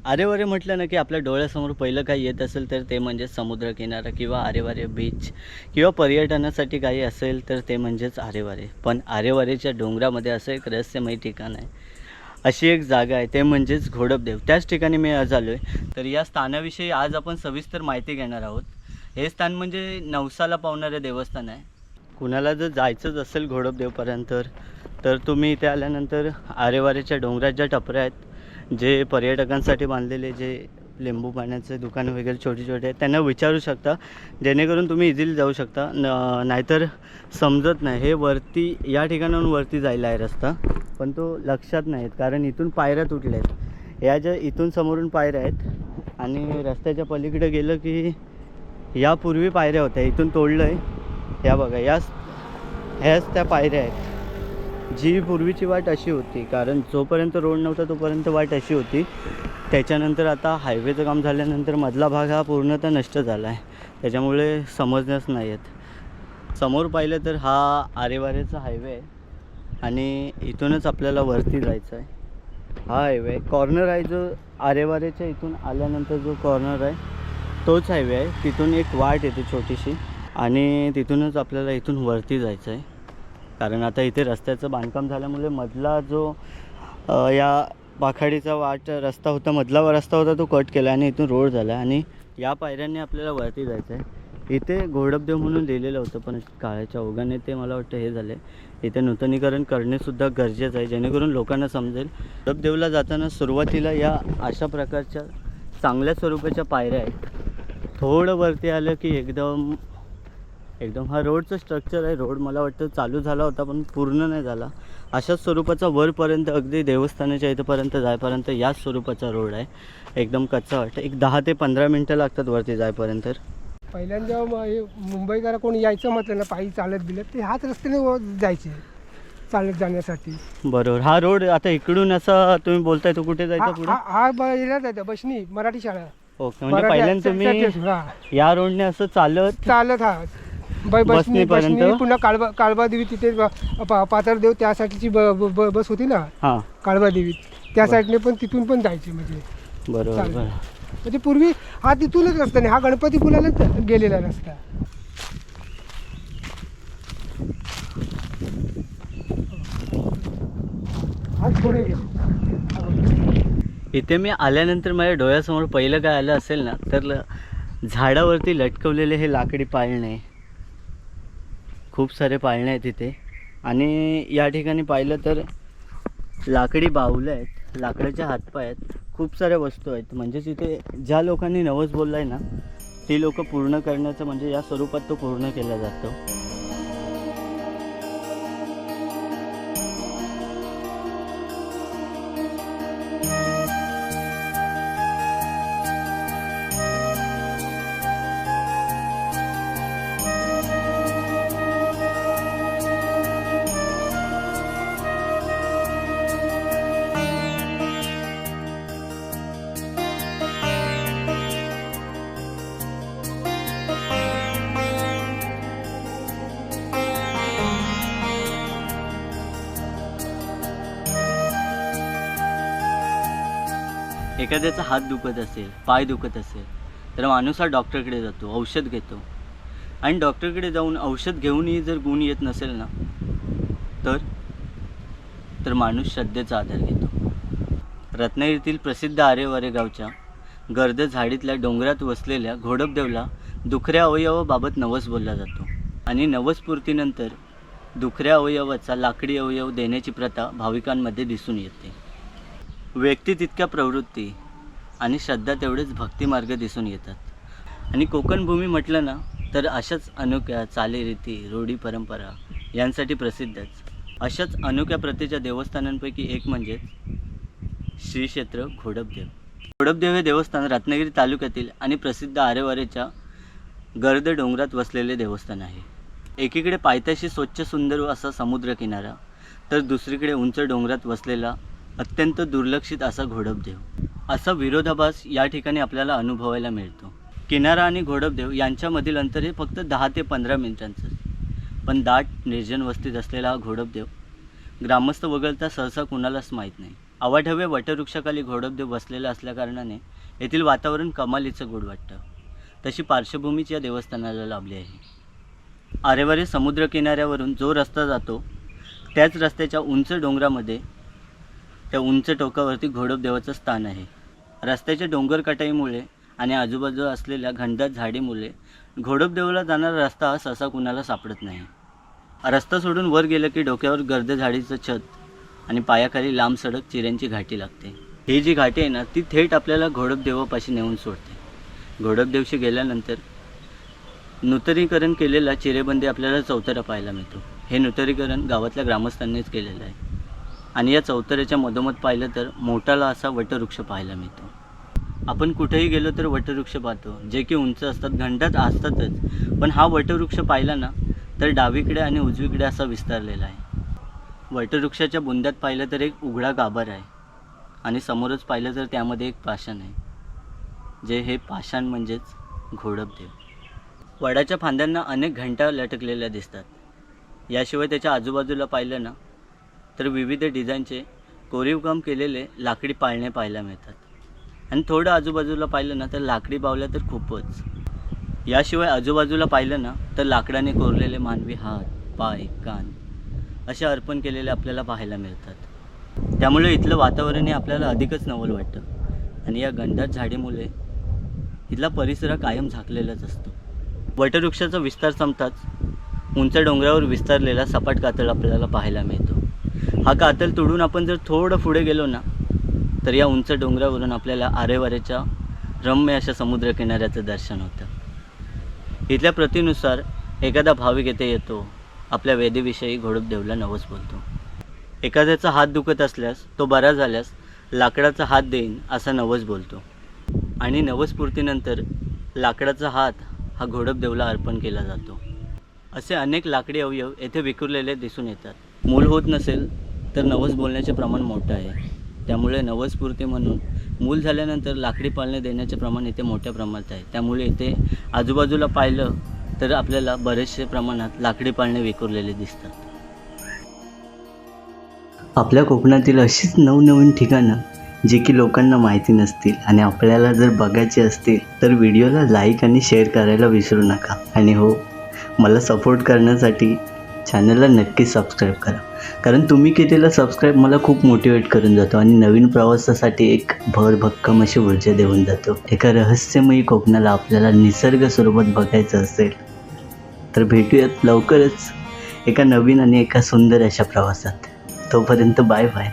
आरेवारे म्हटलं ना की आपल्या डोळ्यासमोर पहिलं काही येत असेल तर ते म्हणजे समुद्रकिनारा किंवा आरेवारे बीच किंवा पर्यटनासाठी काही असेल तर ते म्हणजेच आरेवारे. पण आरेवारेच्या डोंगरामध्ये असं एक रहस्यमय ठिकाण आहे, अशी एक जागा आहे, ते म्हणजेच घोडपदेव. त्याच ठिकाणी मी आज आलो आहे. तर या स्थानाविषयी आज आपण सविस्तर माहिती घेणार आहोत. हे स्थान म्हणजे नवसाला पावणारे देवस्थान आहे. कुणाला जर जायचंच असेल घोडपदेवपर्यंत तर तुम्ही इथे आल्यानंतर आरेवारेच्या डोंगरात ज्या टपऱ्या आहेत, जे पर्यटकांसाठी बांधलेले जे लिंबू पाण्याचे दुकानं वगैरे छोटे छोटे आहेत, त्यांना विचारू शकता, जेणेकरून तुम्ही इझिली जाऊ शकता. नाहीतर समजत नाही. हे वरती या ठिकाणाहून वरती जायला आहे रस्ता, पण तो लक्षात नाही आहेत कारण इथून पायऱ्या तुटल्या आहेत. या ज्या इथून समोरून पायऱ्या आहेत आणि रस्त्याच्या पलीकडे गेलं की यापूर्वी पायऱ्या होत्या, इथून तोडलं आहे. ह्या बघा, ह्याच त्या पायऱ्या आहेत. जी पूर्वीची वाट अशी होती, कारण जोपर्यंत रोड नव्हता तोपर्यंत वाट अशी होती. त्याच्यानंतर आता हायवेचं काम झाल्यानंतर मधला भाग हा पूर्णतः नष्ट झाला आहे, त्याच्यामुळे समजण्यास नाही येत. समोर पाहिलं तर हा आरेवारेचा हायवे आहे आणि इथूनच आपल्याला वरती जायचं आहे. हा हायवे कॉर्नर आहे, जो आरेवारेच्या इथून आल्यानंतर जो कॉर्नर आहे तोच हायवे आहे. तिथून एक वाट येते छोटीशी आणि तिथूनच आपल्याला इथून वरती जायचं आहे. कारण आता इथे रस्त्याचं बांधकाम झाल्यामुळे मधला जो या पाखाडीचा वाट रस्ता होता, मधला रस्ता होता, तो कट केला आणि इथून रोड झाला आणि या पायऱ्यांनी आपल्याला वरती जायचं आहे. इथे घोडपदेव म्हणून लिहिलेलं होतं, पण काळाच्या ओघाने ते मला वाटतं हे झाले. इथे नूतनीकरण करणेसुद्धा गरजेचं आहे, जेणेकरून लोकांना समजेल. घोडपदेवला जाताना सुरुवातीला या अशा प्रकारच्या चांगल्या स्वरूपाच्या पायऱ्या आहेत. थोडं वरती आलं की एकदम हा रोडचं स्ट्रक्चर आहे. रोड मला वाटतं चालू झाला होता पण पूर्ण नाही झाला. अशाच स्वरूपाचा वरपर्यंत अगदी देवस्थानाच्या इथंपर्यंत जायपर्यंत याच स्वरूपाचा रोड आहे. एकदम कच्चा वाटतं. एक 10 ते 15 मिनटं लागतात वरती जायपर्यंत. पहिल्यांदा मुंबईकर कोणी यायचं म्हटलं ना, पायी चालत बिलत ते हाच रस्त्याने जायचे चालत जाण्यासाठी. बरोबर. हा रोड आता इकडून असं तुम्ही बोलताय, तो कुठे जायचा पुढे? हा जायचं बसनी मराठी शाळा. ओके, म्हणजे पहिल्यांदा तुम्ही या रोडने असं चालत हा बसनी पुन्हा काळबा देवी, तिथे पाथरदेव त्यासाठीची बस होती ना. हां, काळबा देवी त्या साईडने पण तिथून पण जायचे. म्हणजे बरोबर. म्हणजे पूर्वी हा तिथूनच रस्ता नाही, हा गणपती पुलालाच गेलेला रस्ता. हा पुढे इथे मी आल्यानंतर माझ्या डोळ्यासमोर पहिलं काय आलं असेल ना, तर झाडावरती लटकवलेले हे लाकडी पाळणे. खूप सारे पाळणे आहेत इथे आणि या ठिकाणी पाहिलं तर लाकडी बाहुलं आहेत, लाकडाच्या हातपाय आहेत, खूप साऱ्या वस्तू आहेत. म्हणजेच इथे ज्या लोकांनी नवस बोलला आहे ना, ती लोक पूर्ण करण्याचं म्हणजे या स्वरूपात तो पूर्ण केला जातो. एखाद्याचा हात दुखत असेल, पाय दुखत असेल, तर माणूस हा डॉक्टरकडे जातो, औषध घेतो. आणि डॉक्टरकडे जाऊन औषध घेऊनही जर गुण येत नसेल ना, तर माणूस श्रद्धेचा आधार घेतो. रत्नागिरीतील प्रसिद्ध आरेवारे गावच्या गर्द झाडीतल्या डोंगरात वसलेल्या घोडपदेवला दुखऱ्या अवयवाबाबत नवस बोलला जातो. आणि नवसपूर्तीनंतर दुखऱ्या अवयवाचा लाकडी अवयव देण्याची प्रथा भाविकांमध्ये दिसून येते. व्यक्ती तितक्या प्रवृत्ती आणि श्रद्धा तेवढेच भक्तिमार्ग दिसून येतात. आणि कोकण भूमी म्हटलं ना, तर अशाच अनोख्या चालीरीती, रूढी, परंपरा यांसाठी प्रसिद्धच. अशाच अनोख्या प्रतीच्या देवस्थानांपैकी एक म्हणजे श्री क्षेत्र घोडपदेव. घोडपदेव हे देवस्थान रत्नागिरी तालुक्यातील आणि प्रसिद्ध आरेवारेच्या गर्द डोंगरात वसलेले देवस्थान आहे. एकीकडे पायथ्याशी स्वच्छ सुंदर असा समुद्रकिनारा, तर दुसरीकडे उंच डोंगरात वसलेला अत्यंत दुर्लक्षित असा घोडपदेव. असा विरोधाभास या ठिकाणी आपल्याला अनुभवायला मिळतो. किनारा आणि घोडपदेव यांच्यामधील अंतर हे फक्त 10 ते 15 मिनिटांचं. पण दाट निर्जन वस्तीत असलेला हा घोडपदेव ग्रामस्थ वगळता सहसा कुणालाच माहीत नाही. अवाढव्य वटवृक्षाखाली घोडपदेव बसलेला असल्याकारणाने येथील वातावरण कमालीचं गोड वाटतं. तशी पार्श्वभूमीच या देवस्थानाला लाभली आहे. आरेवारे समुद्रकिनाऱ्यावरून जो रस्ता जातो त्याच रस्त्याच्या उंच डोंगरामध्ये त्या उंच टोकावरती घोडपदेवाचं स्थान आहे. रस्त्याच्या डोंगर कटाईमुळे आणि आजूबाजूला असलेल्या घनदाट झाडीमुळे घोडपदेवाला जाणारा रस्ता हा सहसा कुणाला सापडत नाही. रस्ता सोडून वर गेलं की डोक्यावर गर्द झाडीचं छत आणि पायाखाली लांब सडक चिऱ्यांची घाटी लागते. ही जी घाटी आहे ना ती थेट आपल्याला घोडपदेवापाशी नेऊन सोडते. घोडपदेवशी गेल्यानंतर नूतनीकरण केलेला चिरेबंदी आपल्याला चौतरा पाहायला मिळतो. हे नूतनीकरण गावातल्या ग्रामस्थांनीच केलेलं आहे आणि या चौतऱ्याच्या मधोमध पाहिलं तर मोठाला असा वटवृक्ष पाहायला मिळतो. आपण कुठेही गेलो तर वटवृक्ष पाहतो, जे की उंच असतात, घनदाट असतातच, पण हा वटवृक्ष पाहिला ना तर डावीकडे आणि उजवीकडे असा विस्तारलेला आहे. वटवृक्षाच्या बुंद्यात पाहिलं तर एक उघडा गाभारा आहे आणि समोरच पाहिलं तर त्यामध्ये एक पाषाण आहे, जे हे पाषाण म्हणजेच घोडपदेव. वडाच्या फांद्यांना अनेक घंटा लटकलेल्या दिसतात. याशिवाय त्याच्या आजूबाजूला पाहिलं ना तर विविध डिझाईनचे कोरीवकाम केलेले लाकडी पाळणे पाहायला मिळतात आणि थोडं आजूबाजूला पाहिलं ना तर लाकडी बावल्या तर खूपच. याशिवाय आजूबाजूला पाहिलं ना तर लाकडाने कोरलेले मानवी हात, पाय, कान असे अर्पण केलेले आपल्याला पाहायला मिळतात. त्यामुळे इथलं वातावरण हे आपल्याला अधिकच नवल वाटतं आणि या घनदाट झाडीमुळे इथला परिसर कायम झाकलेलाच असतो. वटवृक्षाचा विस्तार संपताच उंच डोंगरावर विस्तारलेला सपाट कातळ आपल्याला पाहायला मिळतो. हा कातळ तोडून आपण जर थोडं पुढे गेलो ना तर या उंच डोंगरावरून आपल्याला आरेवारेच्या रम्य अशा समुद्रकिनाऱ्याचं दर्शन होतं. इथल्या प्रथेनुसार एखादा भाविक येथे येतो, आपल्या वेदीविषयी घोडपदेवला नवस बोलतो. एखाद्याचा हात दुखत असल्यास तो बरा झाल्यास लाकडाचा हात देईन असा नवस बोलतो आणि नवसपूर्तीनंतर लाकडाचा हात हा घोडपदेवला अर्पण केला जातो. असे अनेक लाकडी अवयव येथे विखुरलेले दिसून येतात. मूल होत नसेल तर नवस बोलण्याचे प्रमाण मोठं आहे. त्यामुळे नवसपूर्ती म्हणून मूल झाल्यानंतर लाकडी पाळणे देण्याचे प्रमाण इथे मोठ्या प्रमाणात आहे. त्यामुळे इथे आजूबाजूला पाहिलं तर आपल्याला बरेचसे प्रमाणात लाकडी पाळणे विखुरलेले दिसतात. आपल्या कोकणातील अशीच नवनवीन ठिकाणं जे की लोकांना माहिती नसतील आणि आपल्याला जर बघायचे असतील तर व्हिडिओला लाईक आणि शेअर करायला विसरू नका. आणि हो, मला सपोर्ट करण्यासाठी चॅनलला नक्की सबस्क्राईब करा, कारण तुम्ही केलेला सबस्क्राईब मला खूप मोटिवेट करून जातो आणि नवीन प्रवासासाठी एक भरभक्कम अशी ऊर्जा देऊन जातो. एका रहस्यमयी कोकणाला आपल्याला निसर्गस्वरूपात बघायचं असेल तर भेटूयात लवकरच एका नवीन आणि एका सुंदर अशा प्रवासात. तोपर्यंत बाय बाय.